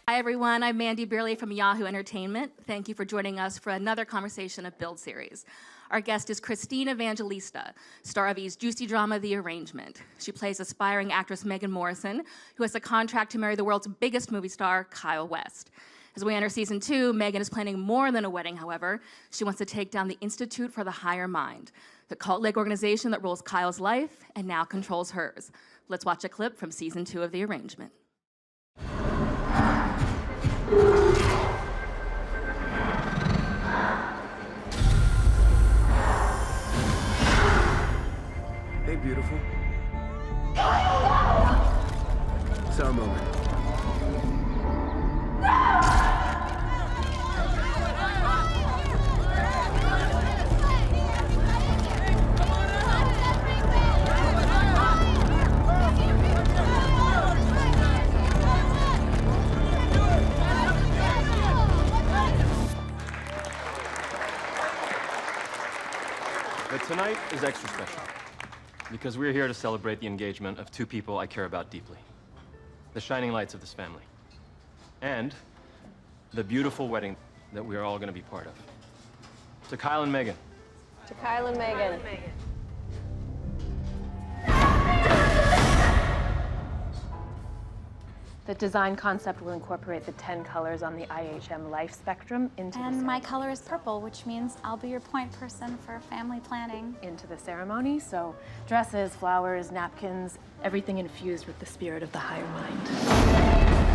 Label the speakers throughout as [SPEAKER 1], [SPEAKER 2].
[SPEAKER 1] Hi everyone, I'm Mandy Beerley from Yahoo Entertainment. Thank you for joining us for another conversation of Build series. Our guest is Christine Evangelista, star of E's juicy drama, The Arrangement. She plays aspiring actress Megan Morrison, who has a contract to marry the world's biggest movie star, Kyle West. As we enter season 2, Megan is planning more than a wedding, however. She wants to take down the Institute for the Higher Mind, the cult-like organization that rules Kyle's life and now controls hers. Let's watch a clip from season 2 of The Arrangement.
[SPEAKER 2] Hey, beautiful. It's our moment.
[SPEAKER 3] But tonight is extra special, because we're here to celebrate the engagement of two people I care about deeply. The shining lights of this family. And the beautiful wedding that we are all going to be part of. To Kyle and Megan.
[SPEAKER 4] To Kyle and Megan. The design concept will incorporate the 10 colors on the IHM life spectrum into the ceremony.
[SPEAKER 5] And my color is purple, which means I'll be your point person for family planning.
[SPEAKER 4] Into the ceremony, so dresses, flowers, napkins, everything infused with the spirit of the higher mind.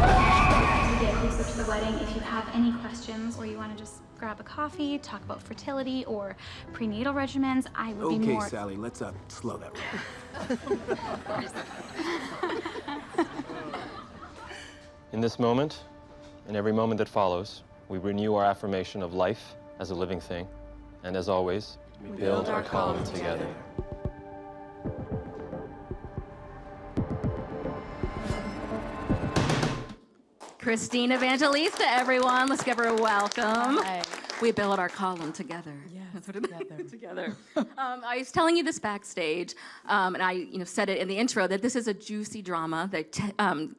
[SPEAKER 5] As we get closer to the wedding, if you have any questions or you want to just grab a coffee, talk about fertility or prenatal regimens, I would be more...
[SPEAKER 2] Okay, Sally, let's slow that down.
[SPEAKER 3] In this moment, and every moment that follows, we renew our affirmation of life as a living thing. And as always, we build our column together.
[SPEAKER 1] Christine Evangelista, everyone. Let's give her a welcome.
[SPEAKER 6] Hi.
[SPEAKER 1] We build our column together.
[SPEAKER 6] Yes,
[SPEAKER 1] That's what it is.
[SPEAKER 6] together.
[SPEAKER 1] Together. I was telling you this backstage, and I said it in the intro, that this is a juicy drama. That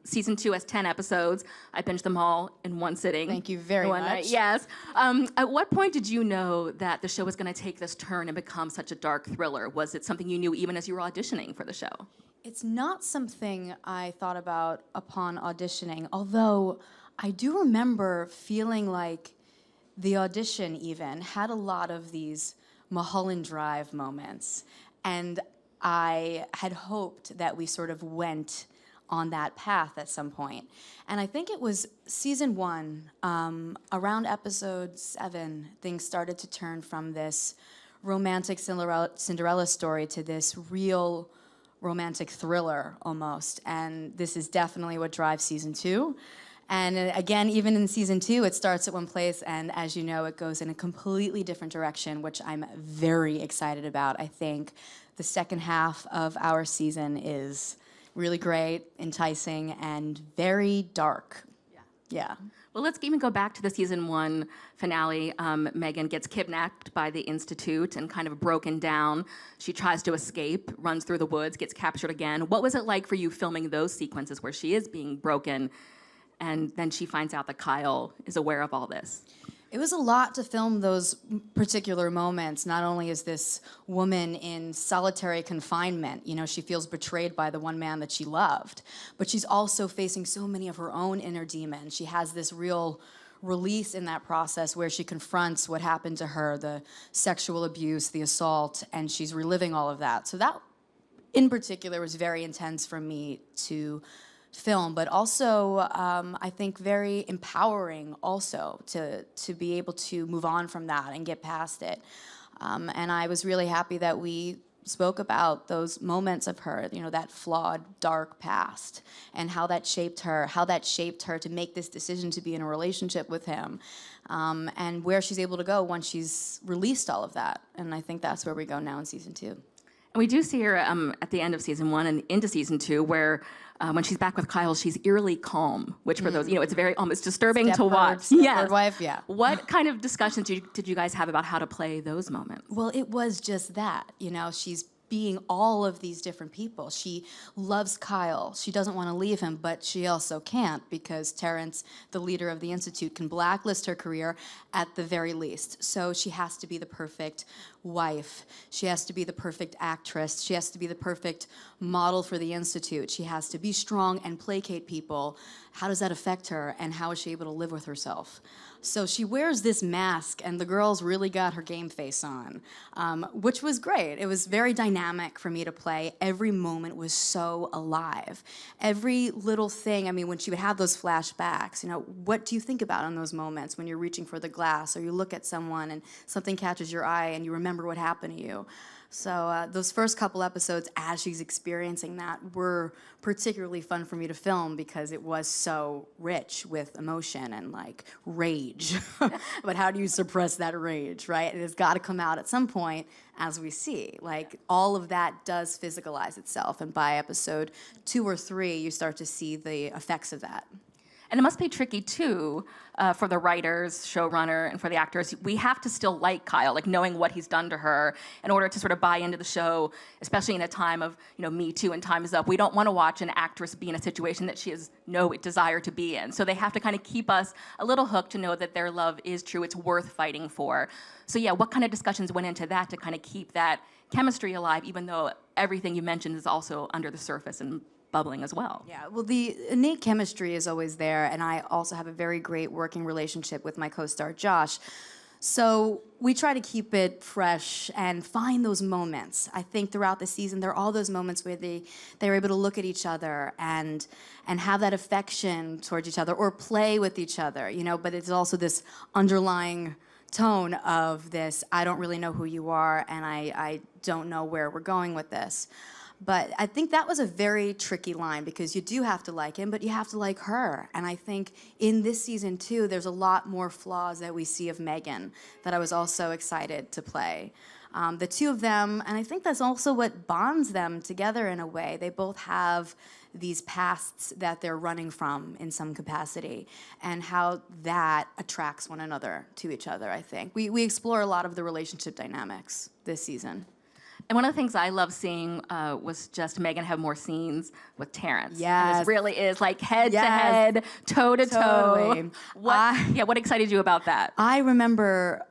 [SPEAKER 1] season 2 has 10 episodes. I binged them all in one sitting.
[SPEAKER 6] Thank you very
[SPEAKER 1] one
[SPEAKER 6] much.
[SPEAKER 1] night. Yes. At what point did you know that the show was going to take this turn and become such a dark thriller? Was it something you knew even as you were auditioning for the show?
[SPEAKER 6] It's not something I thought about upon auditioning, although I do remember feeling like the audition even had a lot of these Mulholland Drive moments, and I had hoped that we sort of went on that path at some point. And I think it was season 1, around episode 7, things started to turn from this romantic Cinderella story to this real romantic thriller almost, and this is definitely what drives season 2. And again, even in season 2, it starts at one place, and as you know, it goes in a completely different direction, which I'm very excited about. I think the second half of our season is really great, enticing, and very dark. Yeah.
[SPEAKER 1] Well, let's even go back to the season 1 finale. Megan gets kidnapped by the Institute and kind of broken down. She tries to escape, runs through the woods, gets captured again. What was it like for you filming those sequences where she is being broken and then she finds out that Kyle is aware of all this?
[SPEAKER 6] It was a lot to film those particular moments. Not only is this woman in solitary confinement, she feels betrayed by the one man that she loved, but she's also facing so many of her own inner demons. She has this real release in that process where she confronts what happened to her, the sexual abuse, the assault, and she's reliving all of that. So that, in particular, was very intense for me to film, but also I think very empowering also to be able to move on from that and get past it. And I was really happy that we spoke about those moments of her, that flawed, dark past, and how that shaped her to make this decision to be in a relationship with him, and where she's able to go once she's released all of that. And I think that's where we go now in season 2.
[SPEAKER 1] And we do see her at the end of season 1 and into season 2, where when she's back with Kyle, she's eerily calm, which for those, it's very almost disturbing to watch.
[SPEAKER 6] Stepford wife, yeah.
[SPEAKER 1] What kind of discussions did you guys have about how to play those moments?
[SPEAKER 6] Well, it was just that, she's being all of these different people. She loves Kyle. She doesn't want to leave him, but she also can't because Terrence, the leader of the Institute, can blacklist her career at the very least. So she has to be the perfect wife. She has to be the perfect actress. She has to be the perfect model for the Institute. She has to be strong and placate people. How does that affect her, and how is she able to live with herself? So she wears this mask, and the girls really got her game face on, which was great. It was very dynamic for me to play. Every moment was so alive. Every little thing, I mean, when she would have those flashbacks, you know, what do you think about in those moments when you're reaching for the glass, or you look at someone and something catches your eye and you remember what happened to you? So those first couple episodes, as she's experiencing that, were particularly fun for me to film because it was so rich with emotion and like rage. But how do you suppress that rage, right? It has got to come out at some point, as we see. Like all of that does physicalize itself, and by episode 2 or 3, you start to see the effects of that.
[SPEAKER 1] And it must be tricky, too, for the writers, showrunner, and for the actors. We have to still like Kyle, like knowing what he's done to her in order to sort of buy into the show, especially in a time of, you know, Me Too and Time Is Up. We don't want to watch an actress be in a situation that she has no desire to be in. So they have to kind of keep us a little hooked to know that their love is true. It's worth fighting for. So yeah, what kind of discussions went into that to kind of keep that chemistry alive, even though everything you mentioned is also under the surface and bubbling as well?
[SPEAKER 6] Yeah, well, the innate chemistry is always there, and I also have a very great working relationship with my co-star Josh. So we try to keep it fresh and find those moments. I think throughout the season, there are all those moments where they're able to look at each other and have that affection towards each other or play with each other, you know, but it's also this underlying tone of this, I don't really know who you are, and I don't know where we're going with this. But I think that was a very tricky line because you do have to like him, but you have to like her. And I think in this season, too, there's a lot more flaws that we see of Megan that I was also excited to play. The two of them, and I think that's also what bonds them together in a way. They both have these pasts that they're running from in some capacity, and how that attracts one another to each other, I think. We explore a lot of the relationship dynamics this season.
[SPEAKER 1] And one of the things I love seeing was just Megan have more scenes with Terrence.
[SPEAKER 6] Yes.
[SPEAKER 1] And this really is like head to head, toe to toe.
[SPEAKER 6] Totally.
[SPEAKER 1] What excited you about that?
[SPEAKER 6] I remember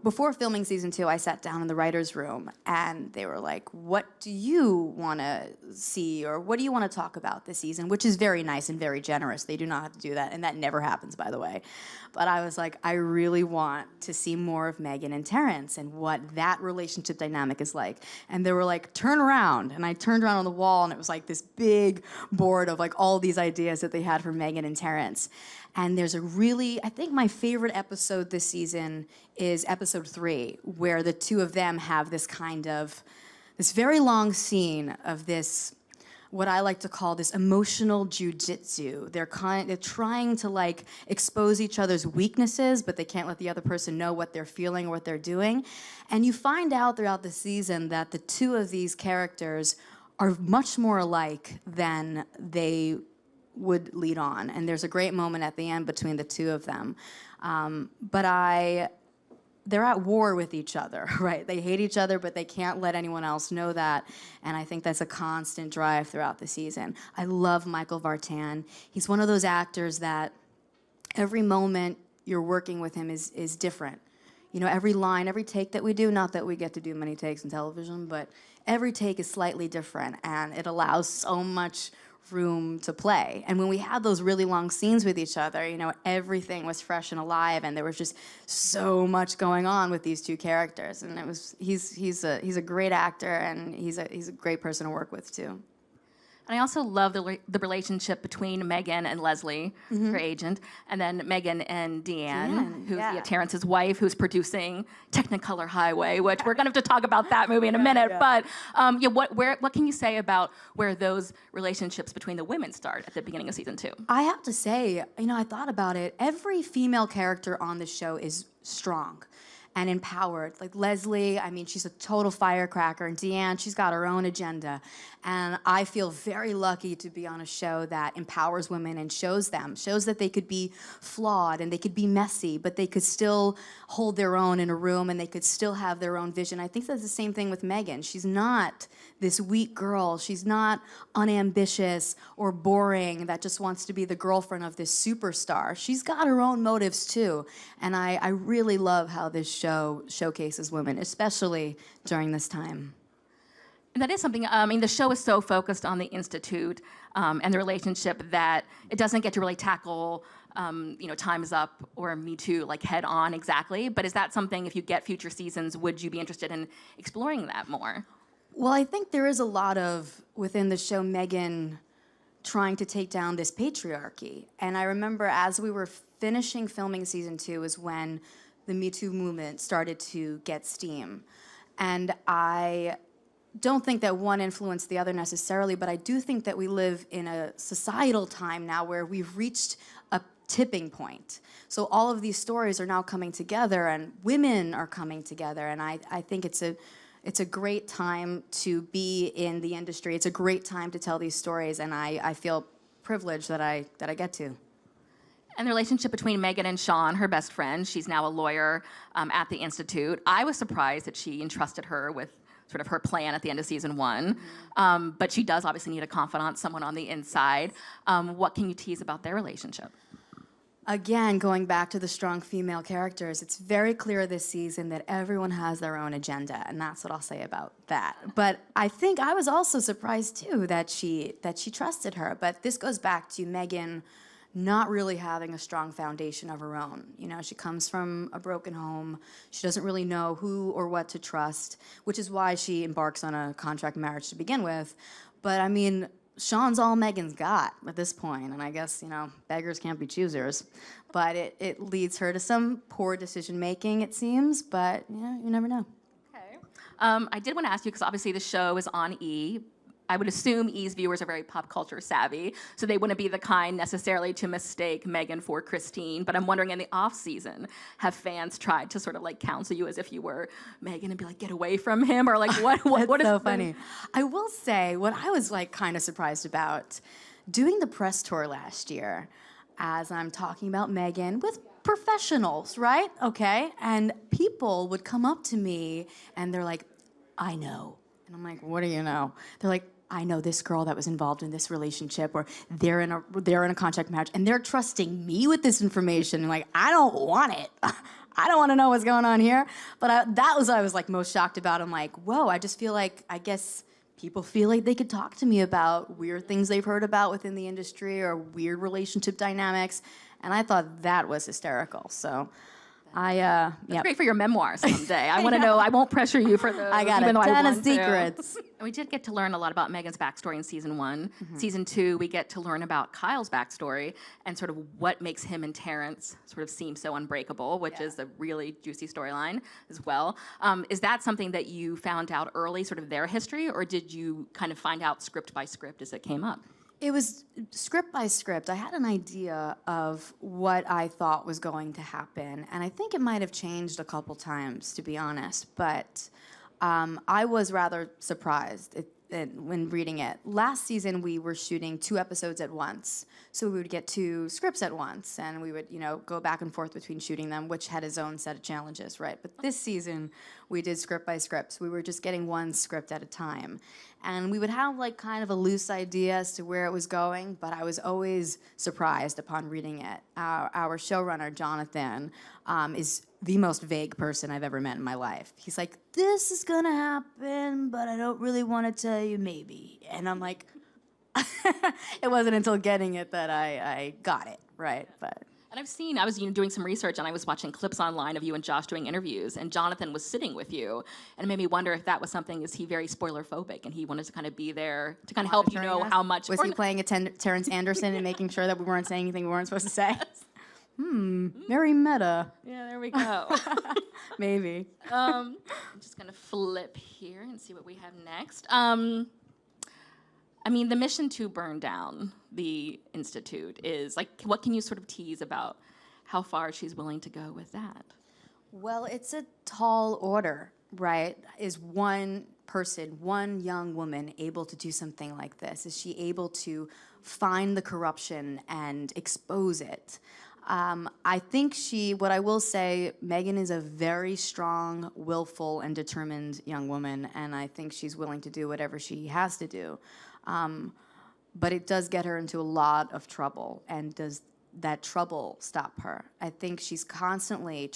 [SPEAKER 6] before filming season 2, I sat down in the writer's room and they were like, what do you want to see, or what do you want to talk about this season? Which is very nice and very generous. They do not have to do that, and that never happens, by the way. But I was like, I really want to see more of Megan and Terrence and what that relationship dynamic is like. And they were like, turn around. And I turned around on the wall, and it was like this big board of like all these ideas that they had for Megan and Terrence. And there's a really, I think my favorite episode this season is episode 3, where the two of them have this kind of, this very long scene of this, what I like to call this emotional jujitsu. They're trying to like expose each other's weaknesses, but they can't let the other person know what they're feeling or what they're doing. And you find out throughout the season that the two of these characters are much more alike than they would lead on. And there's a great moment at the end between the two of them. They're at war with each other, right? They hate each other, but they can't let anyone else know that. And I think that's a constant drive throughout the season. I love Michael Vartan. He's one of those actors that every moment you're working with him is different. You know, every line, every take that we do, not that we get to do many takes in television, but every take is slightly different, and it allows so much room to play. And when we had those really long scenes with each other, you know, everything was fresh and alive, and there was just so much going on with these two characters. And it was he's a great actor, and he's a great person to work with too.
[SPEAKER 1] And I also love the relationship between Megan and Leslie, her agent, and then Megan and Deanne, who's Terrence's wife, who's producing Technicolor Highway, which we're going to have to talk about that movie in a minute. But what can you say about where those relationships between the women start at the beginning of season 2?
[SPEAKER 6] I have to say, you know, I thought about it. Every female character on the show is strong. and empowered. Like Leslie, I mean, she's a total firecracker, and Deanne, she's got her own agenda. And I feel very lucky to be on a show that empowers women and shows that they could be flawed and they could be messy, but they could still hold their own in a room and they could still have their own vision. I think that's the same thing with Megan. She's not this weak girl. She's not unambitious or boring that just wants to be the girlfriend of this superstar. She's got her own motives too. And I really love how this show showcases women, especially during this time.
[SPEAKER 1] And that is something, I mean, the show is so focused on the Institute and the relationship that it doesn't get to really tackle, Time's Up or Me Too, like head on exactly. But is that something, if you get future seasons, would you be interested in exploring that more?
[SPEAKER 6] Well, I think there is a lot of, within the show, Megan trying to take down this patriarchy. And I remember as we were finishing filming season 2 is when the Me Too movement started to get steam. And I don't think that one influenced the other necessarily, but I do think that we live in a societal time now where we've reached a tipping point. So all of these stories are now coming together and women are coming together, and I think it's a great time to be in the industry. It's a great time to tell these stories, and I feel privileged that I get to.
[SPEAKER 1] And the relationship between Megan and Sean, her best friend, she's now a lawyer at the Institute. I was surprised that she entrusted her with sort of her plan at the end of season 1. But she does obviously need a confidant, someone on the inside. What can you tease about their relationship?
[SPEAKER 6] Again, going back to the strong female characters, it's very clear this season that everyone has their own agenda, and that's what I'll say about that. But I think I was also surprised too that she trusted her. But this goes back to Megan not really having a strong foundation of her own. You know, she comes from a broken home. She doesn't really know who or what to trust, which is why she embarks on a contract marriage to begin with. But I mean, Sean's all Megan's got at this point, and I guess, beggars can't be choosers. But it leads her to some poor decision-making, it seems, but, you never know.
[SPEAKER 1] Okay. I did want to ask you, because obviously the show is on E! I would assume E's viewers are very pop culture savvy, so they wouldn't be the kind necessarily to mistake Megan for Christine. But I'm wondering, in the off season, have fans tried to sort of like counsel you as if you were Megan and be like, get away from him, or like what is
[SPEAKER 6] so funny? I will say what I was like kind of surprised about doing the press tour last year, as I'm talking about Megan with professionals, right? Okay, and people would come up to me and they're like, I know. And I'm like, what do you know? They're like, I know this girl that was involved in this relationship, or they're in a contract marriage, and they're trusting me with this information. And like, I don't want it. I don't want to know what's going on here. But that was what I was like most shocked about. I'm like, whoa, I just feel like, I guess people feel like they could talk to me about weird things they've heard about within the industry or weird relationship dynamics. And I thought that was hysterical. So
[SPEAKER 1] It's great for your memoir someday. I want to know. I won't pressure you for those.
[SPEAKER 6] I got a ton of secrets.
[SPEAKER 1] And we did get to learn a lot about Megan's backstory in season 1. Season 2, we get to learn about Kyle's backstory and sort of what makes him and Terrence sort of seem so unbreakable, which is a really juicy storyline as well. Is that something that you found out early, sort of their history, or did you kind of find out script by script as it came up?
[SPEAKER 6] It was script by script. I had an idea of what I thought was going to happen, and I think it might have changed a couple times, to be honest, but I was rather surprised when reading it. Last season, we were shooting 2 episodes at once, so we would get 2 scripts at once, and we would, go back and forth between shooting them, which had its own set of challenges, right? But this season, we did script by script, so we were just getting 1 script at a time. And we would have like kind of a loose idea as to where it was going, but I was always surprised upon reading it. Our showrunner, Jonathan, is the most vague person I've ever met in my life. He's like, this is gonna happen, but I don't really want to tell you, maybe. And I'm like, it wasn't until getting it that I got it, right? But.
[SPEAKER 1] And I was doing some research, and I was watching clips online of you and Josh doing interviews, and Jonathan was sitting with you, and it made me wonder if that was something, is he very spoiler phobic, and he wanted to kind of be there to kind of help you know how much.
[SPEAKER 6] Was he playing a Terrence Anderson and making sure that we weren't saying anything we weren't supposed to say? Very meta.
[SPEAKER 1] Yeah, there we go.
[SPEAKER 6] Maybe.
[SPEAKER 1] I'm just going to flip here and see what we have next. The mission to burn down the Institute is, like, what can you sort of tease about how far she's willing to go with that?
[SPEAKER 6] Well, it's a tall order, right? Is one person, one young woman able to do something like this? Is she able to find the corruption and expose it? I think what I will say, Megan is a very strong, willful, and determined young woman, and I think she's willing to do whatever she has to do. But it does get her into a lot of trouble, and does that trouble stop her? I think she's constantly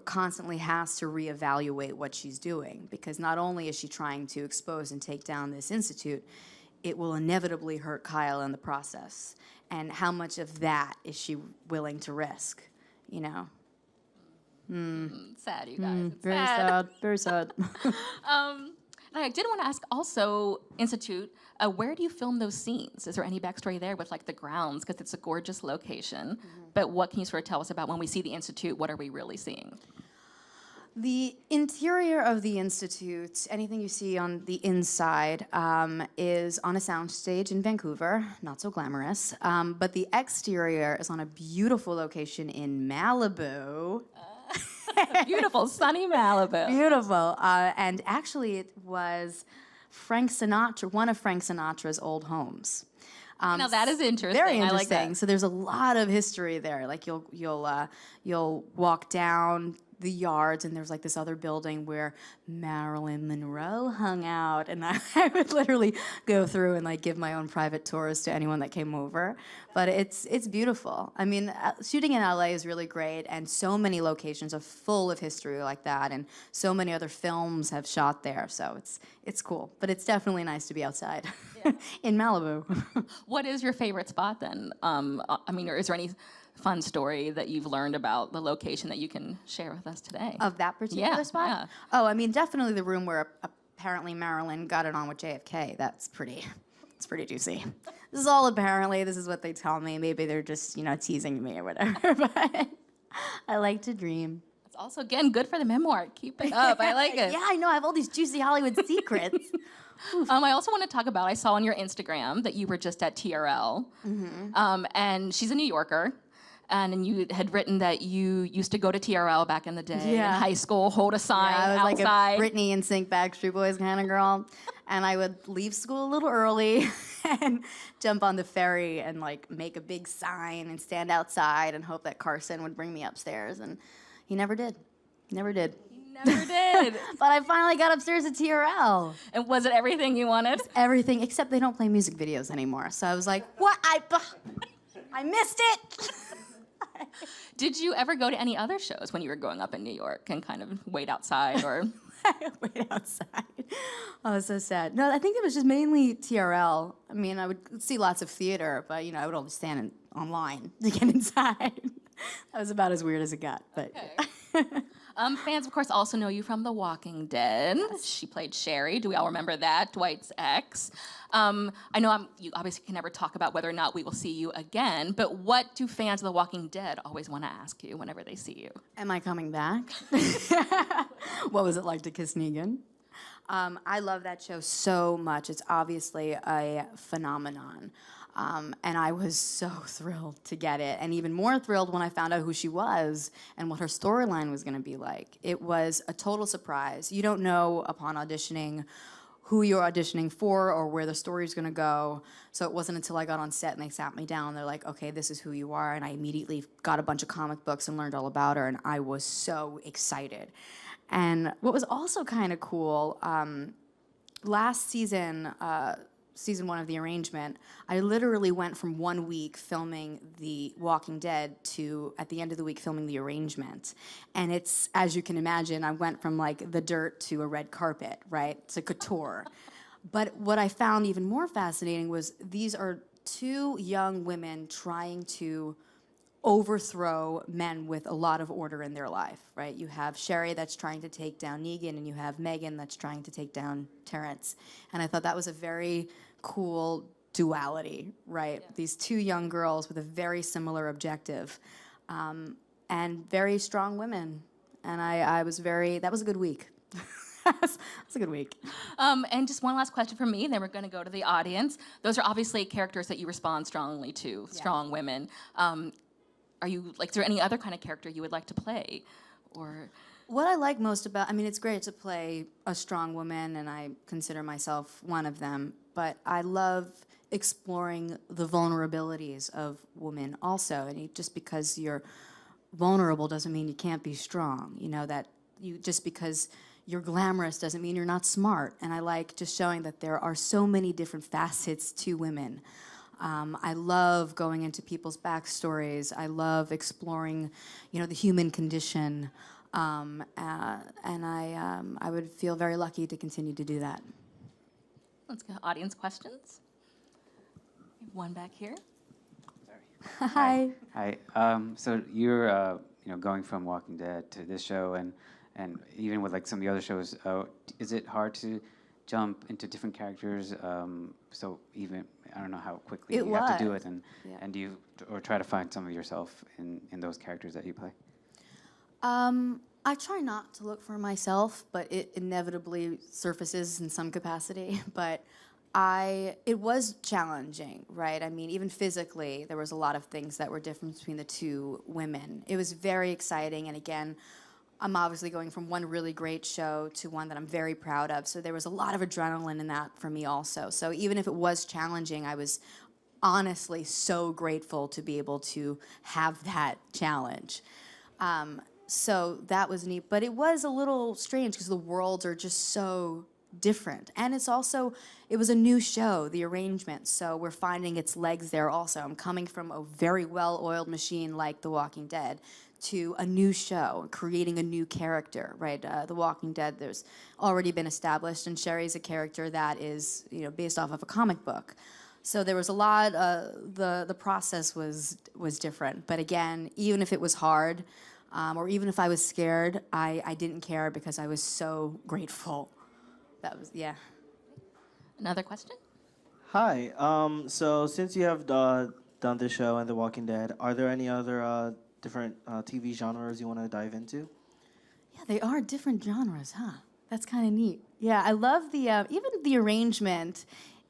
[SPEAKER 6] constantly has to reevaluate what she's doing, because not only is she trying to expose and take down this institute, it will inevitably hurt Kyle in the process. And how much of that is she willing to risk, you know?
[SPEAKER 1] Sad, you guys. It's
[SPEAKER 6] Very
[SPEAKER 1] sad.
[SPEAKER 6] sad, very sad.
[SPEAKER 1] And I did want to ask also, Institute, where do you film those scenes? Is there any backstory there with like the grounds? Because it's a gorgeous location. But what can you sort of tell us about when we see the Institute, what are we really seeing?
[SPEAKER 6] The interior of the Institute, anything you see on the inside, is on a soundstage in Vancouver, not so glamorous. But the exterior is on a beautiful location in Malibu.
[SPEAKER 1] Beautiful, sunny Malibu.
[SPEAKER 6] Beautiful. And actually, it was one of Frank Sinatra's old homes.
[SPEAKER 1] Now that is interesting.
[SPEAKER 6] Very
[SPEAKER 1] I
[SPEAKER 6] interesting.
[SPEAKER 1] like that.
[SPEAKER 6] So there's a lot of history there. Like you'll walk down the yards, and there's like this other building where Marilyn Monroe hung out, and I would literally go through and like give my own private tours to anyone that came over. But it's beautiful. I mean, shooting in LA is really great, and so many locations are full of history like that, and so many other films have shot there. So it's cool, but it's definitely nice to be outside in Malibu.
[SPEAKER 1] What is your favorite spot then? I mean, or is there any fun story that you've learned about the location that you can share with us today?
[SPEAKER 6] Of that particular spot?
[SPEAKER 1] Yeah.
[SPEAKER 6] Oh, I mean, definitely the room where apparently Marilyn got it on with JFK. It's pretty juicy. This is all apparently, this is what they tell me. Maybe they're just, teasing me or whatever, but I like to dream.
[SPEAKER 1] It's also, again, good for the memoir. Keep it up. I like it.
[SPEAKER 6] Yeah, I know. I have all these juicy Hollywood secrets.
[SPEAKER 1] I also want to talk about, I saw on your Instagram that you were just at TRL, and she's a New Yorker. And you had written that you used to go to TRL back in the day in high school, hold a sign
[SPEAKER 6] I was
[SPEAKER 1] outside.
[SPEAKER 6] like a Britney and Sync Backstreet Boys kind of girl. And I would leave school a little early and jump on the ferry and like make a big sign and stand outside and hope that Carson would bring me upstairs. And he never did. Never did.
[SPEAKER 1] Never did.
[SPEAKER 6] But I finally got upstairs at TRL.
[SPEAKER 1] And was it everything you wanted?
[SPEAKER 6] Everything, except they don't play music videos anymore. So I was like, what? I missed it.
[SPEAKER 1] Did you ever go to any other shows when you were growing up in New York and kind of wait outside or?
[SPEAKER 6] Wait outside. Oh, it's so sad. No, I think it was just mainly TRL. I mean, I would see lots of theater, but I would only stand online to get inside. That was about as weird as it got. But
[SPEAKER 1] Okay. Fans, of course, also know you from The Walking Dead. Yes. She played Sherry. Do we all remember that? Dwight's ex. I know you obviously can never talk about whether or not we will see you again, but what do fans of The Walking Dead always want to ask you whenever they see you?
[SPEAKER 6] Am I coming back? What was it like to kiss Negan? I love that show so much. It's obviously a phenomenon. And I was so thrilled to get it, and even more thrilled when I found out who she was and what her storyline was going to be like. It was a total surprise. You don't know upon auditioning who you're auditioning for or where the story's going to go. So it wasn't until I got on set and they sat me down, they're like, okay, this is who you are, and I immediately got a bunch of comic books and learned all about her, and I was so excited. And what was also kind of cool, last season, season 1 of The Arrangement, I literally went from 1 week filming The Walking Dead to, at the end of the week, filming The Arrangement. And it's, as you can imagine, I went from like the dirt to a red carpet, right? It's a couture. But what I found even more fascinating was these are 2 young women trying to overthrow men with a lot of order in their life, right? You have Sherry that's trying to take down Negan, and you have Megan that's trying to take down Terrence. And I thought that was a very cool duality, right? Yeah. These 2 young girls with a very similar objective, and very strong women. And that was a good week. It's a good week.
[SPEAKER 1] And just one last question from me, then we're going to go to the audience. Those are obviously characters that you respond strongly to, strong women. Is there any other kind of character you would like to play Or
[SPEAKER 6] What I like most about, I mean, it's great to play a strong woman, and I consider myself one of them, but I love exploring the vulnerabilities of women also. And just because you're vulnerable doesn't mean you can't be strong. You know, that you just because you're glamorous doesn't mean you're not smart. And I like just showing that there are so many different facets to women. I love going into people's backstories. I love exploring, you know, the human condition. And I would feel very lucky to continue to do that.
[SPEAKER 1] let's go audience questions. We have one back here.
[SPEAKER 6] Hi.
[SPEAKER 7] Hi. So you're, going from Walking Dead to this show, and even with like some of the other shows, is it hard to jump into different characters? So even I don't know how quickly you have to do it, and do you or try to find some of yourself in those characters that you play?
[SPEAKER 6] I try not to look for myself, but it inevitably surfaces in some capacity. But it was challenging, right? I mean, even physically, there was a lot of things that were different between the two women. It was very exciting, and again, I'm obviously going from one really great show to one that I'm very proud of, so there was a lot of adrenaline in that for me also. So even if it was challenging, I was honestly so grateful to be able to have that challenge. So that was neat, but it was a little strange because the worlds are just so different. And it was a new show, the arrangement, so we're finding its legs there also. I'm coming from a very well-oiled machine like The Walking Dead to a new show, creating a new character, right? The Walking Dead, there's already been established, and Sherry's a character that is, based off of a comic book. So there was a lot, the process was different. But again, even if it was hard, or even if I was scared, I didn't care because I was so grateful. That was, yeah.
[SPEAKER 1] Another question?
[SPEAKER 8] Hi. So since you have done this show and The Walking Dead, are there any other different TV genres you want to dive into?
[SPEAKER 6] Yeah, they are different genres, huh? That's kind of neat. Yeah, I love the even the arrangement.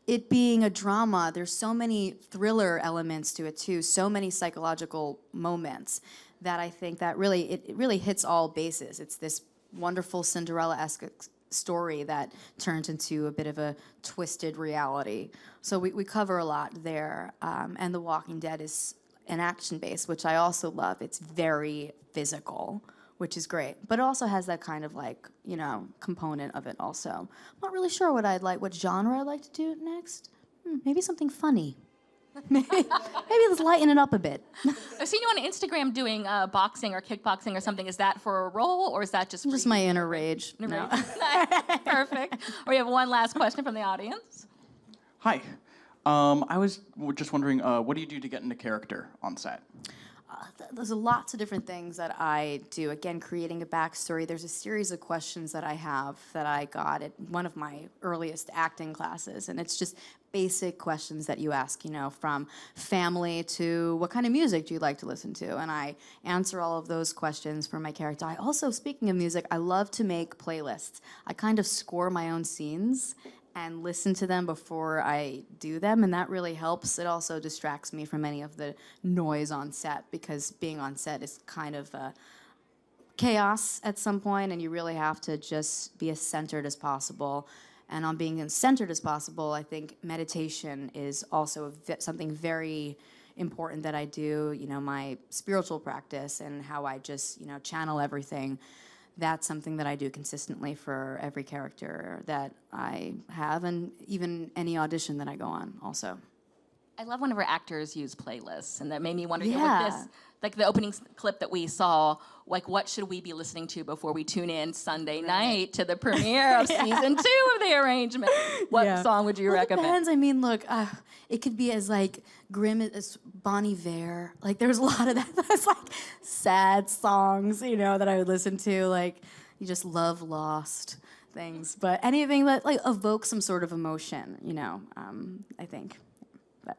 [SPEAKER 6] It being a drama, there's so many thriller elements to it too. So many psychological moments that I think that it really hits all bases. It's this wonderful Cinderella-esque story that turns into a bit of a twisted reality. So we cover a lot there. And The Walking Dead is an action base, which I also love. It's very physical, which is great. But it also has that kind of component of it also. I'm not really sure what genre I'd like to do next. Maybe something funny. Maybe let's lighten it up a bit.
[SPEAKER 1] I've seen you on Instagram doing boxing or kickboxing or something. Is that for a role, or is that just
[SPEAKER 6] Just my inner rage. No.
[SPEAKER 1] Perfect. We have one last question from the audience.
[SPEAKER 2] Hi. I was just wondering, what do you do to get into character on set?
[SPEAKER 6] There's lots of different things that I do. Again, creating a backstory. There's a series of questions that I have that I got at one of my earliest acting classes, and it's just basic questions that you ask, from family to what kind of music do you like to listen to? And I answer all of those questions for my character. I also, speaking of music, I love to make playlists. I kind of score my own scenes and listen to them before I do them, and that really helps. It also distracts me from any of the noise on set, because being on set is kind of chaos at some point, and you really have to just be as centered as possible. And on being as centered as possible, I think meditation is also something very important that I do. My spiritual practice and how I just, channel everything. That's something that I do consistently for every character that I have, and even any audition that I go on also.
[SPEAKER 1] I love whenever actors use playlists, and that made me wonder, with
[SPEAKER 6] Yeah.
[SPEAKER 1] this, like the opening clip that we saw, what should we be listening to before we tune in Sunday night to the premiere of season 2 of The Arrangement? What song would you recommend?
[SPEAKER 6] It depends. I mean, look, it could be as grim as Bon Iver. There's a lot of that. That's sad songs, that I would listen to. You just love lost things, but anything that evokes some sort of emotion, I think. But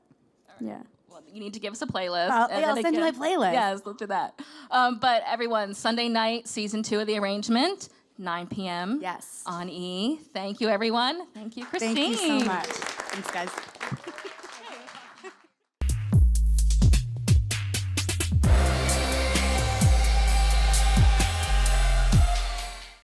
[SPEAKER 6] yeah.
[SPEAKER 1] Well, you need to give us a playlist.
[SPEAKER 6] I'll send you my playlist.
[SPEAKER 1] Yes, let's do that. But everyone, Sunday night, season 2 of The Arrangement, 9 p.m.
[SPEAKER 6] Yes.
[SPEAKER 1] on E. Thank you, everyone. Thank you, Christine.
[SPEAKER 6] Thank you so much. Thanks, guys.